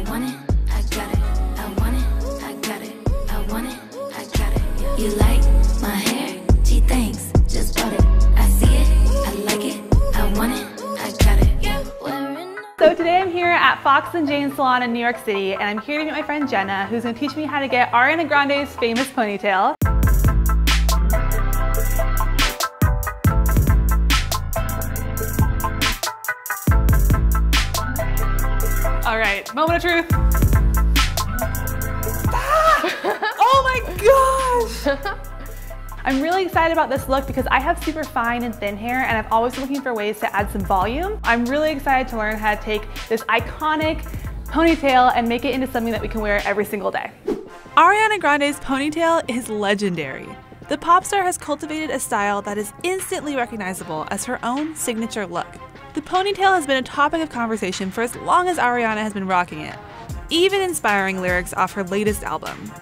want it, I got it. I want it, I got it. I want it, I got it. You like my hair? Gee, thanks, just bought it. I see it, I like it. I want it, I got it. So today I'm here at Fox and Jane Salon in New York City, and I'm here to meet my friend Jenna, who's going to teach me how to get Ariana Grande's famous ponytail. All right, moment of truth. Ah! Oh my gosh! I'm really excited about this look because I have super fine and thin hair, and I've always been looking for ways to add some volume. I'm really excited to learn how to take this iconic ponytail and make it into something that we can wear every single day. Ariana Grande's ponytail is legendary. The pop star has cultivated a style that is instantly recognizable as her own signature look. The ponytail has been a topic of conversation for as long as Ariana has been rocking it, even inspiring lyrics off her latest album.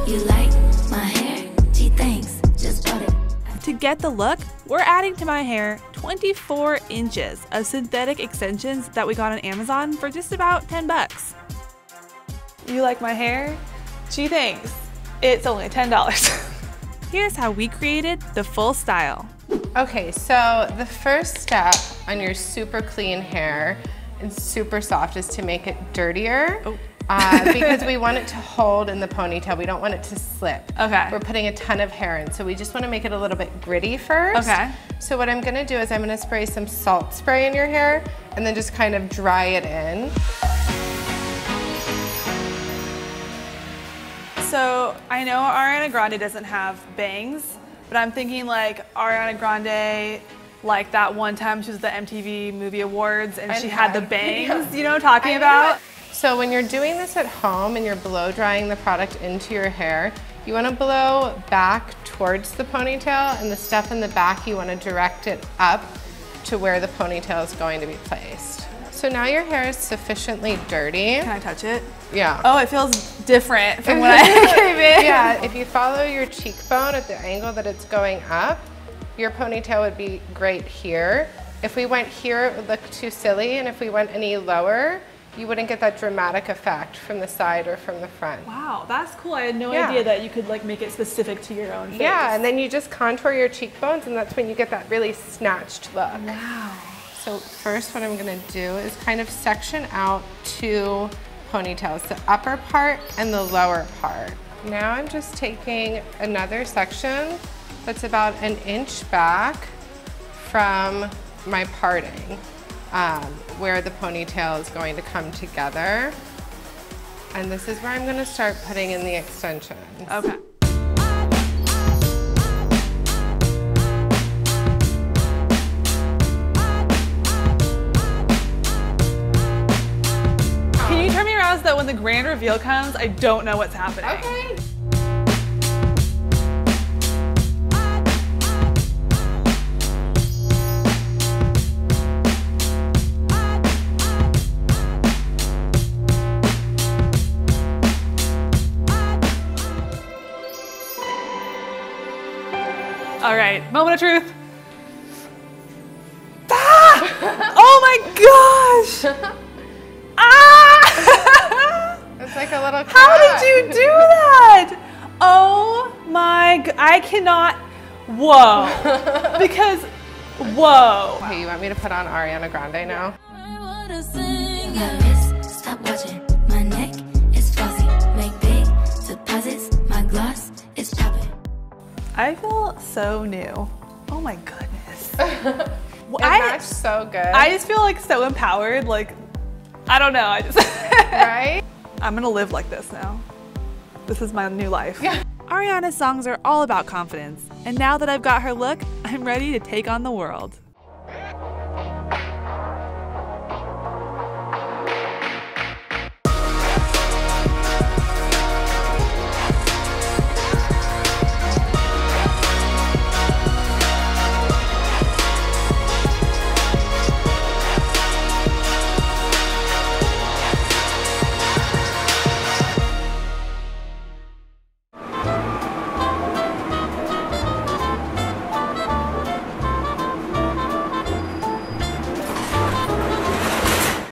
You like my hair? Gee, thanks. Just bought it. To get the look, we're adding to my hair 24 inches of synthetic extensions that we got on Amazon for just about 10 bucks. You like my hair? Gee, thanks. It's only $10. Here's how we created the full style. Okay, so the first step on your super clean hair and super soft is to make it dirtier. Oh. Because we want it to hold in the ponytail. We don't want it to slip. Okay. We're putting a ton of hair in, so we just want to make it a little bit gritty first. Okay. So what I'm going to do is I'm going to spray some salt spray in your hair and then just kind of dry it in. So I know Ariana Grande doesn't have bangs, but I'm thinking like Ariana Grande, like that one time she was at the MTV Movie Awards and she had the bangs, you know what I'm talking about? So when you're doing this at home and you're blow drying the product into your hair, you want to blow back towards the ponytail, and the stuff in the back you want to direct it up to where the ponytail is going to be placed. So now your hair is sufficiently dirty. Can I touch it? Yeah. Oh, it feels different from when I came in. Yeah, if you follow your cheekbone at the angle that it's going up, your ponytail would be great here. If we went here, it would look too silly, and if we went any lower, you wouldn't get that dramatic effect from the side or from the front. Wow, that's cool. I had no idea that you could like make it specific to your own face. Yeah, and then you just contour your cheekbones, and that's when you get that really snatched look. Wow. So first what I'm gonna do is kind of section out two ponytails, the upper part and the lower part. Now I'm just taking another section that's about an inch back from my parting, where the ponytail is going to come together. And this is where I'm gonna start putting in the extensions. Okay. Can you turn me around so that when the grand reveal comes, I don't know what's happening? Okay. All right, moment of truth. Ah! Oh my gosh! Ah! It's like a little cat. How did you do that? Oh my god, I cannot, whoa. Because, whoa. Okay, you want me to put on Ariana Grande now? Stop watching, my neck is fuzzy. Make big deposits, my gloss is popping. I feel so new. Oh my goodness. It matched so good. I just feel like so empowered. Like, I don't know. I just right? I'm gonna live like this now. This is my new life. Yeah. Ariana's songs are all about confidence, and now that I've got her look, I'm ready to take on the world.